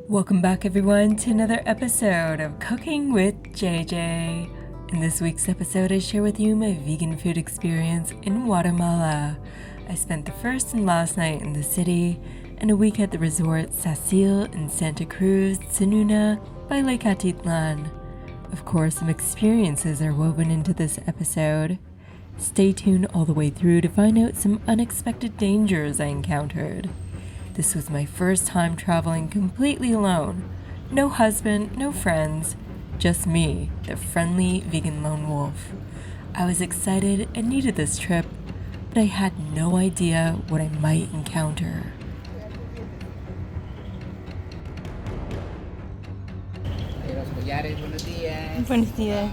Welcome back everyone to another episode of Cooking with JJ. In this week's episode, I share with you my vegan food experience in Guatemala. I spent the first and last night in the city and a week at the resort Sacil in Santa Cruz, Tzununa by Lake Atitlán. Of course, some experiences are woven into this episode. Stay tuned all the way through to find out some unexpected dangers I encountered. This was my first time traveling completely alone. No husband, no friends, just me, the friendly vegan lone wolf. I was excited and needed this trip, but I had no idea what I might encounter. Buenos días.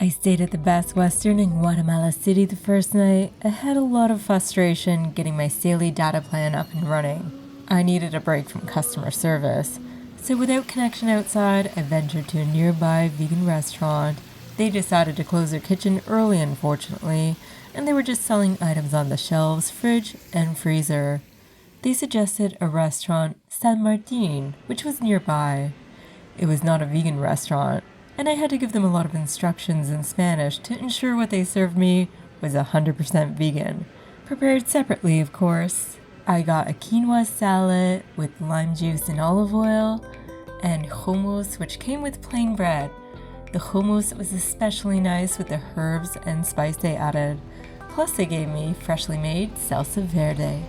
I stayed at the Best Western in Guatemala City the first night. I had a lot of frustration getting my daily data plan up and running. I needed a break from customer service, so without connection outside, I ventured to a nearby vegan restaurant. They decided to close their kitchen early, unfortunately, and they were just selling items on the shelves, fridge, and freezer. They suggested a restaurant, San Martin, which was nearby. It was not a vegan restaurant, and I had to give them a lot of instructions in Spanish to ensure what they served me was 100% vegan. Prepared separately, of course. I got a quinoa salad with lime juice and olive oil, and hummus, which came with plain bread. The hummus was especially nice with the herbs and spice they added. Plus they gave me freshly made salsa verde.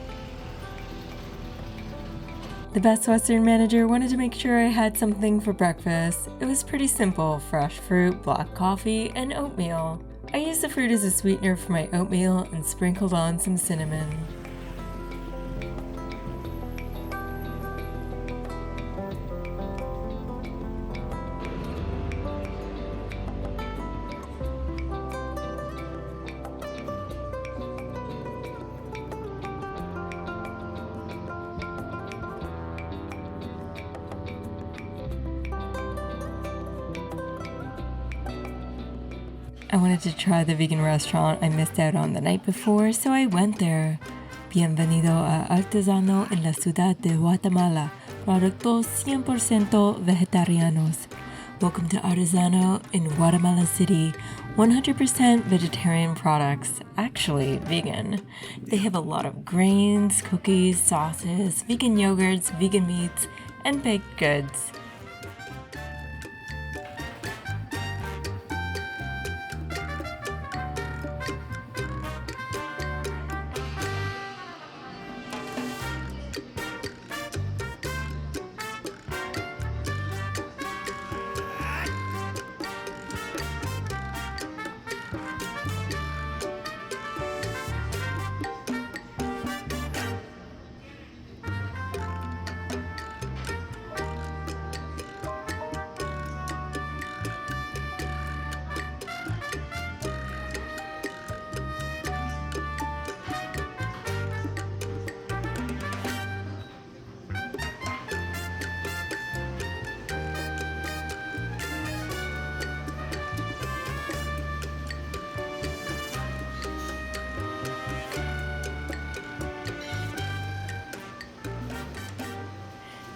The Best Western manager wanted to make sure I had something for breakfast. It was pretty simple: fresh fruit, black coffee, and oatmeal. I used the fruit as a sweetener for my oatmeal and sprinkled on some cinnamon. I wanted to try the vegan restaurant I missed out on the night before, so I went there. Bienvenido a Artesano en la ciudad de Guatemala, productos 100% vegetarianos. Welcome to Artesano in Guatemala City, 100% vegetarian products, actually vegan. They have a lot of grains, cookies, sauces, vegan yogurts, vegan meats, and baked goods.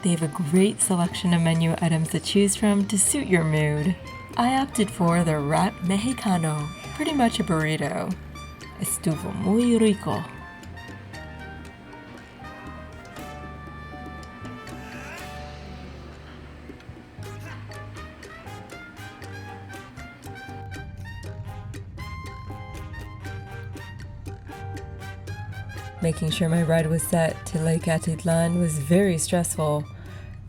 They have a great selection of menu items to choose from to suit your mood. I opted for the wrap mexicano, pretty much a burrito. Estuvo muy rico. Making sure my ride was set to Lake Atitlán was very stressful.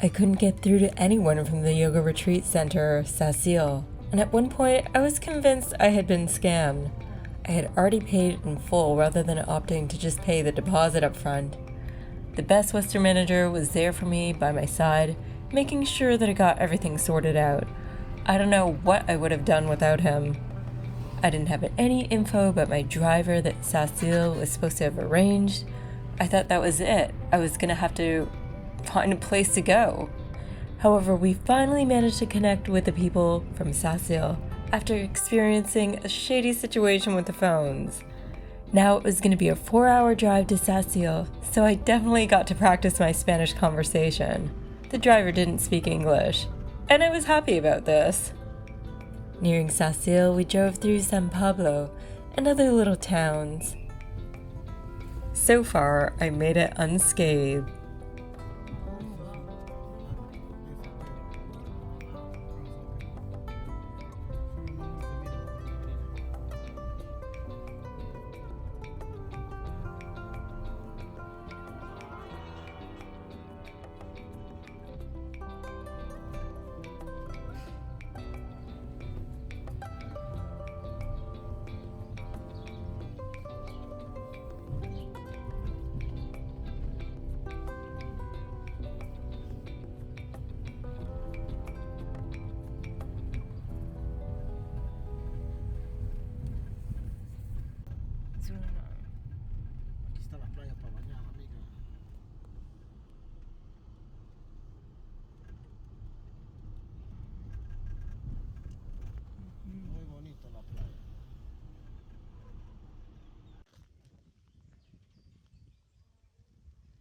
I couldn't get through to anyone from the yoga retreat center, Sacil, and at one point I was convinced I had been scammed. I had already paid in full rather than opting to just pay the deposit up front. The Best Western manager was there for me by my side, making sure that I got everything sorted out. I don't know what I would have done without him. I didn't have any info about my driver that Sacil was supposed to have arranged. I thought that was it. I was gonna have to find a place to go. However, we finally managed to connect with the people from Sacil. after experiencing a shady situation with the phones. Now it was going to be a 4-hour drive to Sasil, so I definitely got to practice my Spanish conversation. The driver didn't speak English, and I was happy about this. Nearing Sasil, we drove through San Pablo and other little towns. So far, I made it unscathed. Tzununa. Aquí están las playas para bañar, amiga. Muy bonito la playa.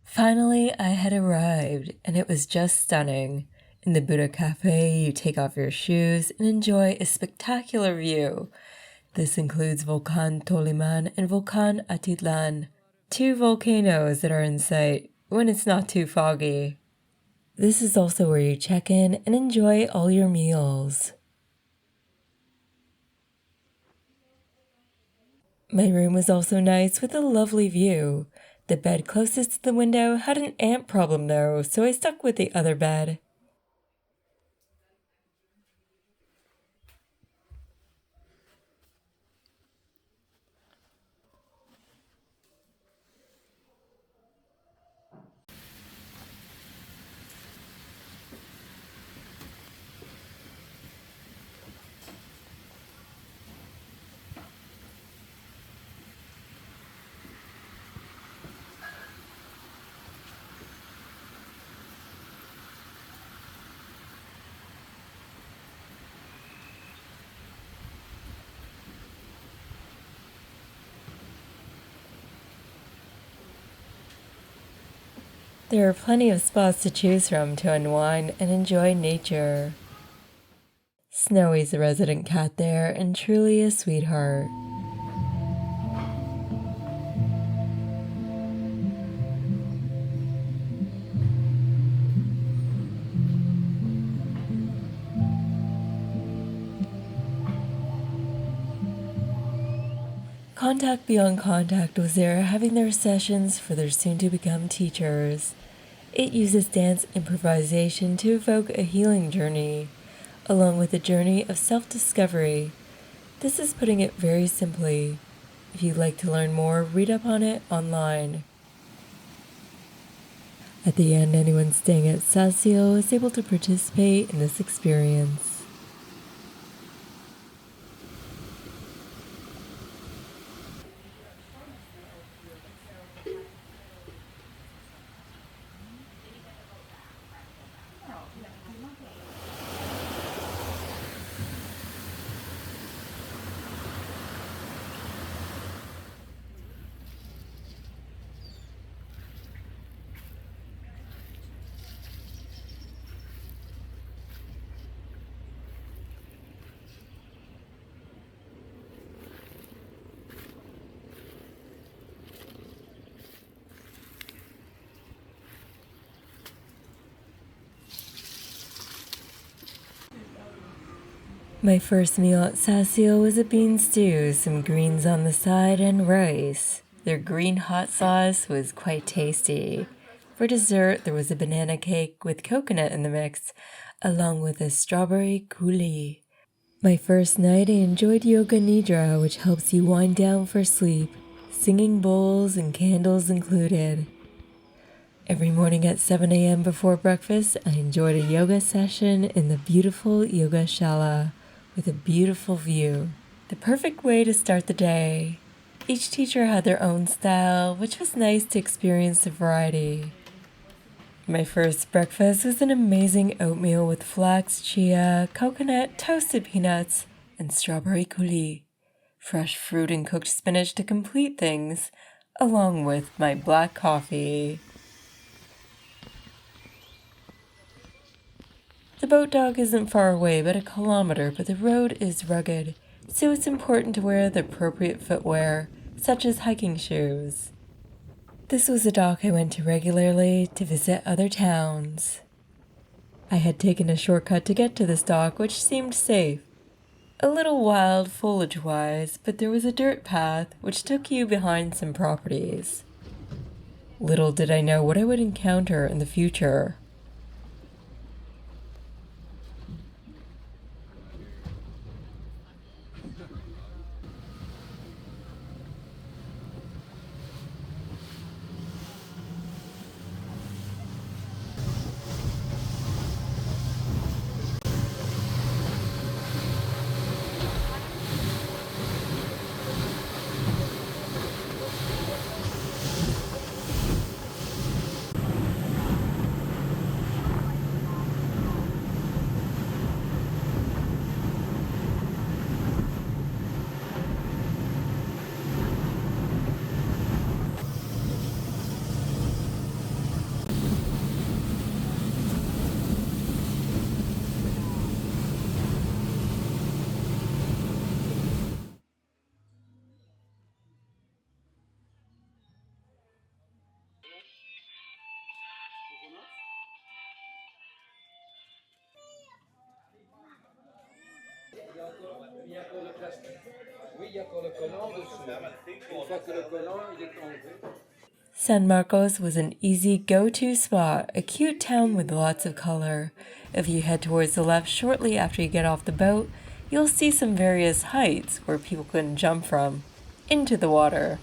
Finally, I had arrived, and it was just stunning. In the Buddha Cafe, you take off your shoes and enjoy a spectacular view. This includes Volcan Toliman and Volcan Atitlan, two volcanoes that are in sight when it's not too foggy. This is also where you check in and enjoy all your meals. My room was also nice with a lovely view. The bed closest to the window had an ant problem though, so I stuck with the other bed. There are plenty of spots to choose from to unwind and enjoy nature. Snowy's the resident cat there and truly a sweetheart. Contact Beyond Contact was there having their sessions for their soon-to-become teachers. It uses dance improvisation to evoke a healing journey, along with a journey of self-discovery. This is putting it very simply. If you'd like to learn more, read up on it online. At the end, anyone staying at Sasil is able to participate in this experience. My first meal at Sasil was a bean stew, some greens on the side, and rice. Their green hot sauce was quite tasty. For dessert, there was a banana cake with coconut in the mix, along with a strawberry coulis. My first night, I enjoyed yoga nidra, which helps you wind down for sleep, singing bowls and candles included. Every morning at 7 a.m. before breakfast, I enjoyed a yoga session in the beautiful yoga shala with a beautiful view. The perfect way to start the day. Each teacher had their own style, which was nice to experience the variety. My first breakfast was an amazing oatmeal with flax, chia, coconut, toasted peanuts, and strawberry coulis, fresh fruit and cooked spinach to complete things, along with my black coffee. The boat dock isn't far away, about 1 kilometer, but the road is rugged, so it's important to wear the appropriate footwear, such as hiking shoes. This was a dock I went to regularly to visit other towns. I had taken a shortcut to get to this dock, which seemed safe. A little wild foliage-wise, but there was a dirt path which took you behind some properties. Little did I know what I would encounter in the future. San Marcos was an easy go-to spot, a cute town with lots of color. If you head towards the left shortly after you get off the boat, you'll see some various heights where people can jump from into the water.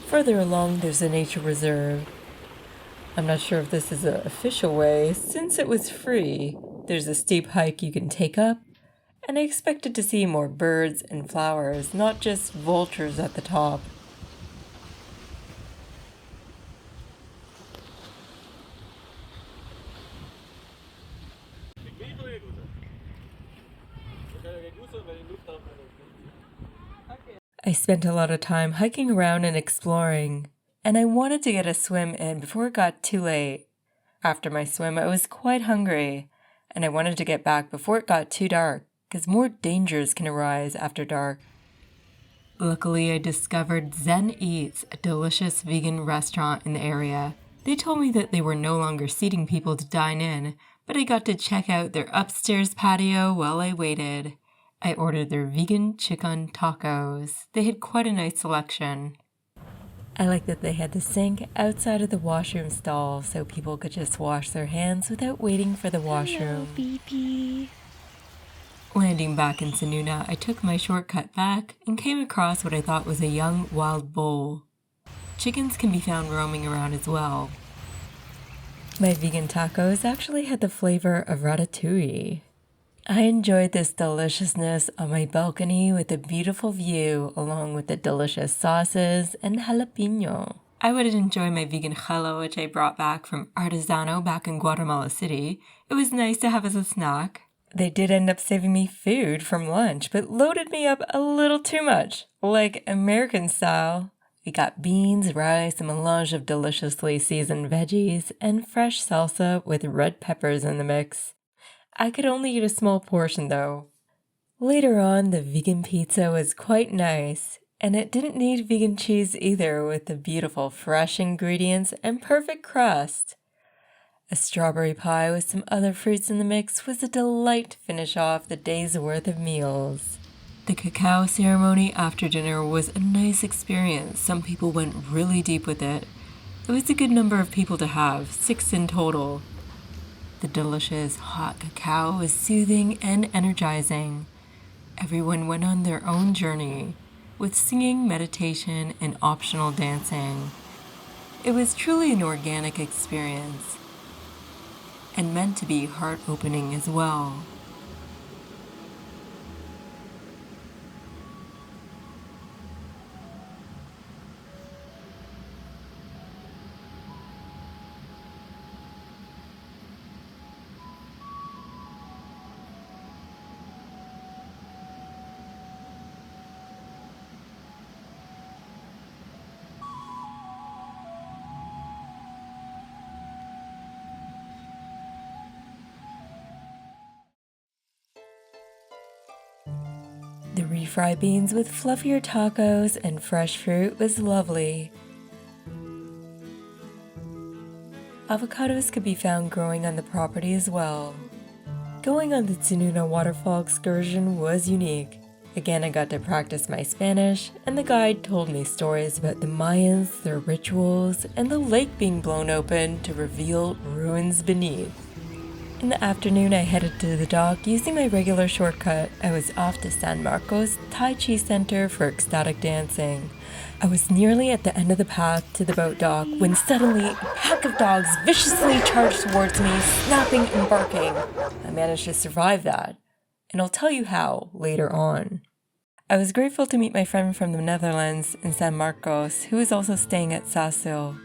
Further along, there's a nature reserve. I'm not sure if this is an official way, since it was free. There's a steep hike you can take up, and I expected to see more birds and flowers, not just vultures at the top. I spent a lot of time hiking around and exploring, and I wanted to get a swim in before it got too late. After my swim, I was quite hungry, and I wanted to get back before it got too dark, because more dangers can arise after dark. Luckily, I discovered Zen Eats, a delicious vegan restaurant in the area. They told me that they were no longer seating people to dine in, but I got to check out their upstairs patio while I waited. I ordered their vegan chicken tacos. They had quite a nice selection. I like that they had the sink outside of the washroom stall so people could just wash their hands without waiting for the washroom. Hello, BP. Landing back in Tzununa, I took my shortcut back and came across what I thought was a young wild bull. Chickens can be found roaming around as well. My vegan tacos actually had the flavor of ratatouille. I enjoyed this deliciousness on my balcony with a beautiful view along with the delicious sauces and jalapeno. I would enjoy my vegan challah, which I brought back from Artesano back in Guatemala City. It was nice to have as a snack. They did end up saving me food from lunch, but loaded me up a little too much, like American style. We got beans, rice, a melange of deliciously seasoned veggies, and fresh salsa with red peppers in the mix. I could only eat a small portion though. Later on, the vegan pizza was quite nice, and it didn't need vegan cheese either with the beautiful fresh ingredients and perfect crust. A strawberry pie with some other fruits in the mix was a delight to finish off the day's worth of meals. The cacao ceremony after dinner was a nice experience. Some people went really deep with it. It was a good number of people to have, 6 in total. The delicious hot cacao was soothing and energizing. Everyone went on their own journey, with singing, meditation, and optional dancing. It was truly an organic experience, and meant to be heart-opening as well. The refried beans with fluffier tacos and fresh fruit was lovely. Avocados could be found growing on the property as well. Going on the Tzununa waterfall excursion was unique. Again, I got to practice my Spanish, and the guide told me stories about the Mayans, their rituals, and the lake being blown open to reveal ruins beneath. In the afternoon, I headed to the dock using my regular shortcut. I was off to San Marcos Tai Chi Center for ecstatic dancing. I was nearly at the end of the path to the boat dock when suddenly a pack of dogs viciously charged towards me, snapping and barking. I managed to survive that, and I'll tell you how later on. I was grateful to meet my friend from the Netherlands in San Marcos, who is also staying at Sasil.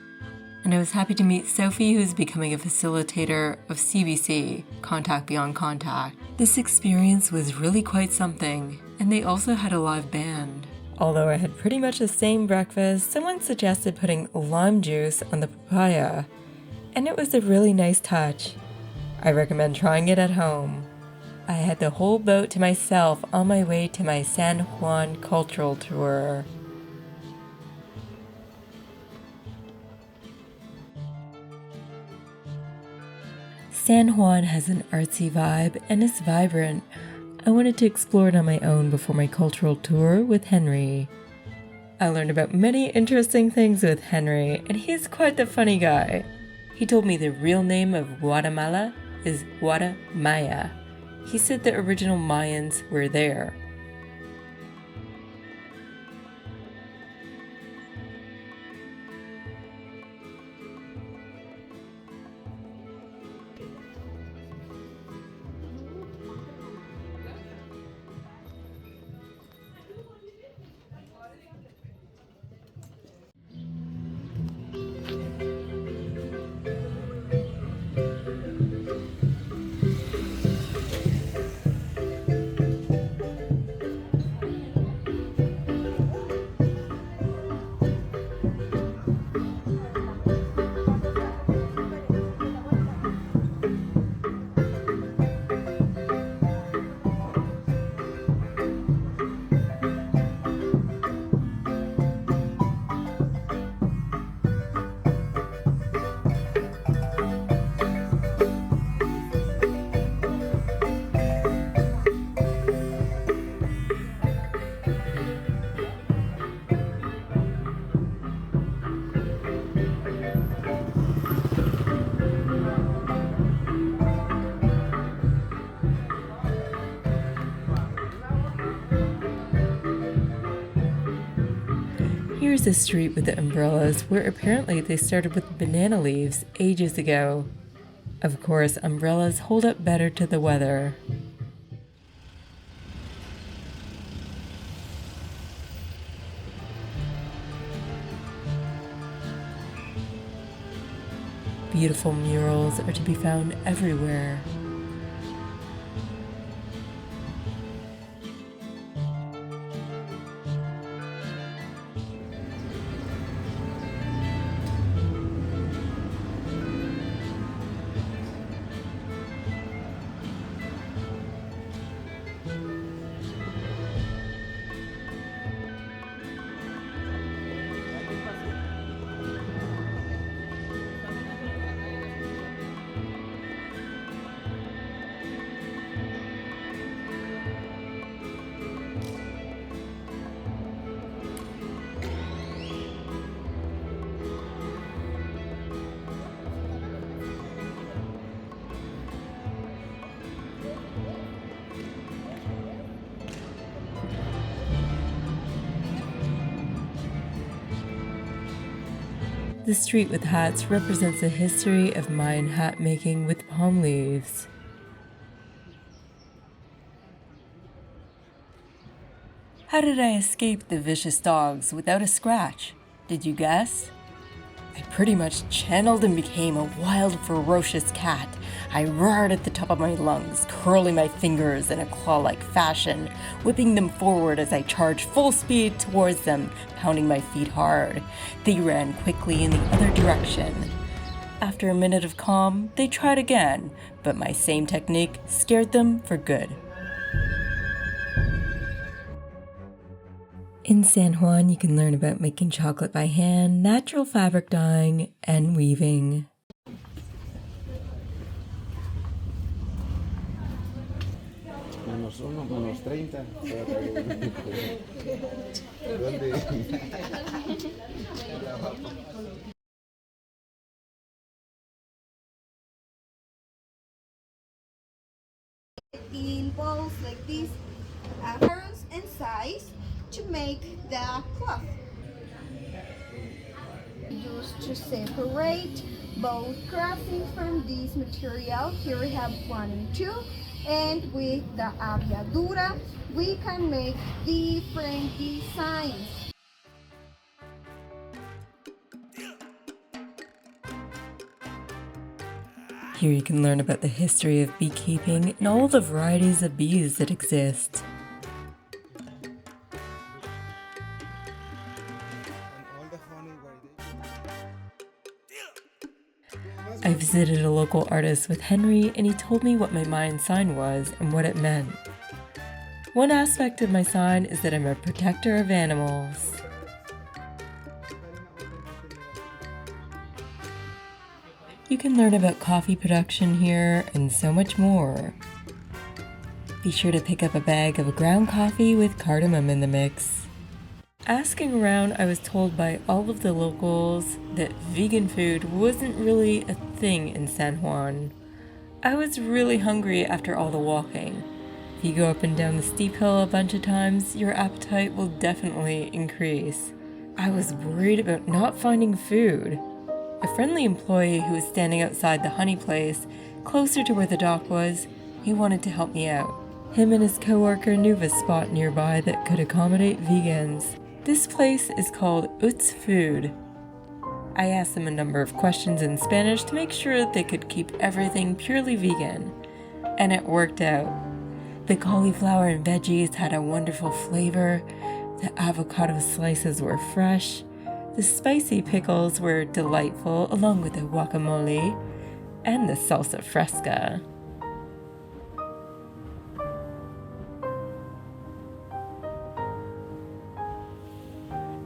And I was happy to meet Sophie, who's becoming a facilitator of CBC, Contact Beyond Contact. This experience was really quite something, and they also had a live band. Although I had pretty much the same breakfast, someone suggested putting lime juice on the papaya, and it was a really nice touch. I recommend trying it at home. I had the whole boat to myself on my way to my San Juan cultural tour. San Juan has an artsy vibe and is vibrant. I wanted to explore it on my own before my cultural tour with Henry. I learned about many interesting things with Henry, and he's quite the funny guy. He told me the real name of Guatemala is Guatemala. He said the original Mayans were there. Here's a street with the umbrellas where apparently they started with banana leaves ages ago. Of course, umbrellas hold up better to the weather. Beautiful murals are to be found everywhere. The street with hats represents the history of Mayan hat making with palm leaves. How did I escape the vicious dogs without a scratch? Did you guess? I pretty much channeled and became a wild, ferocious cat. I roared at the top of my lungs, curling my fingers in a claw-like fashion, whipping them forward as I charged full speed towards them, pounding my feet hard. They ran quickly in the other direction. After a minute of calm, they tried again, but my same technique scared them for good. In San Juan, you can learn about making chocolate by hand, natural fabric dyeing, and weaving. -1, -30. ¿Dónde? In balls like this, arrows and size to make the cloth. Used to separate both crafting from this material. Here we have 1 and 2, and with the aviadura we can make different designs. Here you can learn about the history of beekeeping and all the varieties of bees that exist. I visited a local artist with Henry, and he told me what my Mayan sign was and what it meant. One aspect of my sign is that I'm a protector of animals. You can learn about coffee production here and so much more. Be sure to pick up a bag of ground coffee with cardamom in the mix. Asking around, I was told by all of the locals that vegan food wasn't really a thing in San Juan. I was really hungry after all the walking. If you go up and down the steep hill a bunch of times, your appetite will definitely increase. I was worried about not finding food. A friendly employee who was standing outside the honey place, closer to where the dock was, he wanted to help me out. Him and his coworker knew of a spot nearby that could accommodate vegans. This place is called Uts Food. I asked them a number of questions in Spanish to make sure that they could keep everything purely vegan, and it worked out. The cauliflower and veggies had a wonderful flavor, the avocado slices were fresh, the spicy pickles were delightful along with the guacamole and the salsa fresca.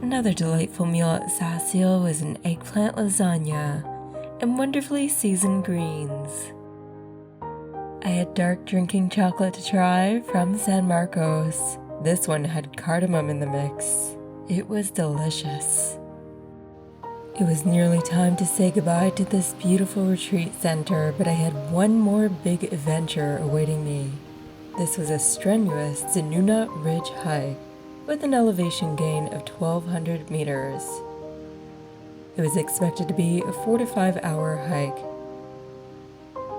Another delightful meal at Sasil was an eggplant lasagna and wonderfully seasoned greens. I had dark drinking chocolate to try from San Marcos. This one had cardamom in the mix. It was delicious. It was nearly time to say goodbye to this beautiful retreat center, but I had one more big adventure awaiting me. This was a strenuous Tzununa Ridge hike with an elevation gain of 1,200 meters. It was expected to be a 4 to 5 hour hike.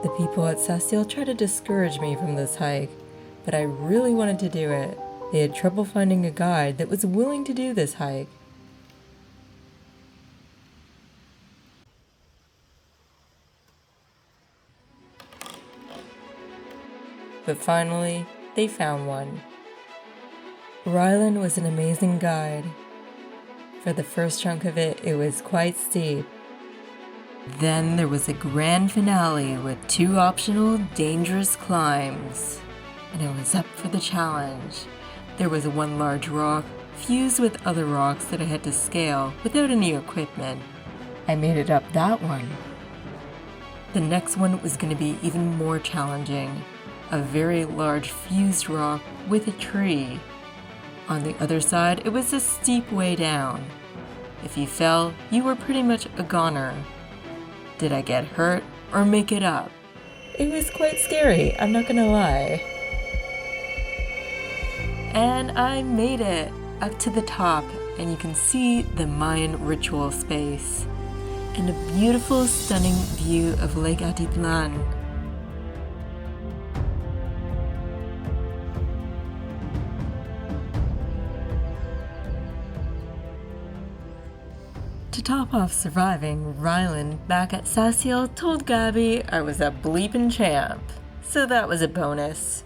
The people at Sasil tried to discourage me from this hike, but I really wanted to do it. They had trouble finding a guide that was willing to do this hike. But finally, they found one. Rylan was an amazing guide. For the first chunk of it, it was quite steep. Then there was a grand finale with 2 optional dangerous climbs, and I was up for the challenge. There was one large rock fused with other rocks that I had to scale without any equipment. I made it up that one. The next one was going to be even more challenging. A very large fused rock with a tree. On the other side, it was a steep way down. If you fell, you were pretty much a goner. Did I get hurt or make it up? It was quite scary, I'm not gonna lie. And I made it up to the top, and you can see the Mayan ritual space and a beautiful, stunning view of Lake Atitlán. To top off surviving, Rylan, back at Sasil, told Gabby I was a bleepin' champ, so that was a bonus.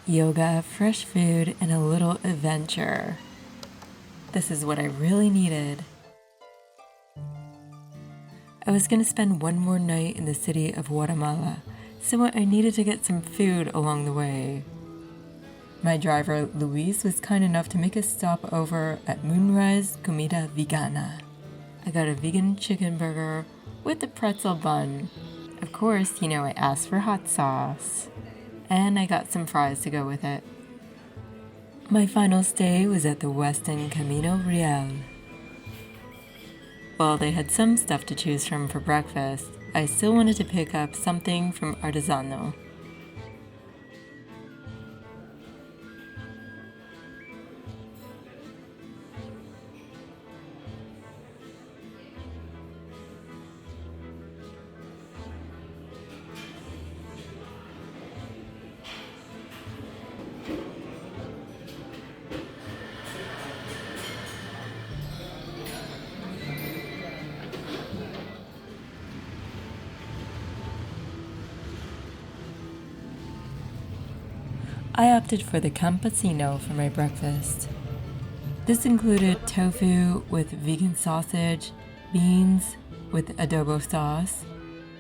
yoga, fresh food, and a little adventure. This is what I really needed. I was going to spend one more night in the city of Guatemala, so I needed to get some food along the way. My driver, Luis, was kind enough to make a stop over at Moonrise Comida Vegana. I got a vegan chicken burger with a pretzel bun. Of course, I asked for hot sauce. And I got some fries to go with it. My final stay was at the Westin Camino Real. While they had some stuff to choose from for breakfast, I still wanted to pick up something from Artesano. I opted for the campesino for my breakfast. This included tofu with vegan sausage, beans with adobo sauce,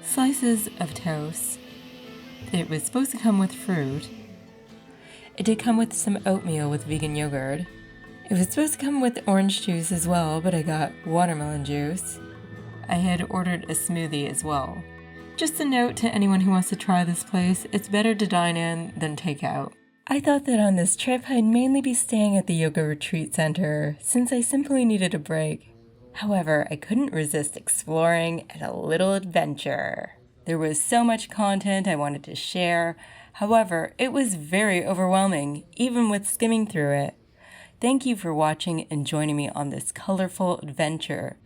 slices of toast. It was supposed to come with fruit. It did come with some oatmeal with vegan yogurt. It was supposed to come with orange juice as well, but I got watermelon juice. I had ordered a smoothie as well. Just a note to anyone who wants to try this place, it's better to dine in than take out. I thought that on this trip I'd mainly be staying at the yoga retreat center since I simply needed a break. However, I couldn't resist exploring and a little adventure. There was so much content I wanted to share. However, it was very overwhelming, even with skimming through it. Thank you for watching and joining me on this colorful adventure.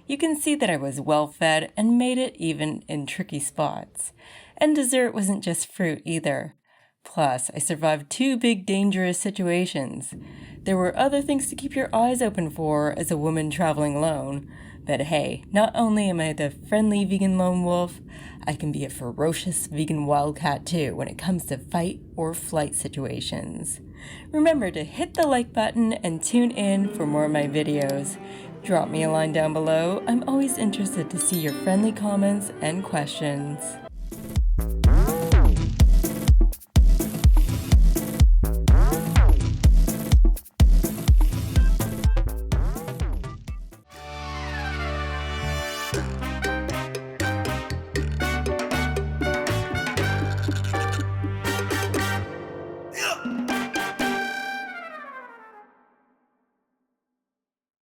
You can see that I was well fed and made it even in tricky spots. And dessert wasn't just fruit either. Plus, I survived 2 big dangerous situations. There were other things to keep your eyes open for as a woman traveling alone. But hey, not only am I the friendly vegan lone wolf, I can be a ferocious vegan wildcat too when it comes to fight or flight situations. Remember to hit the like button and tune in for more of my videos. Drop me a line down below. I'm always interested to see your friendly comments and questions.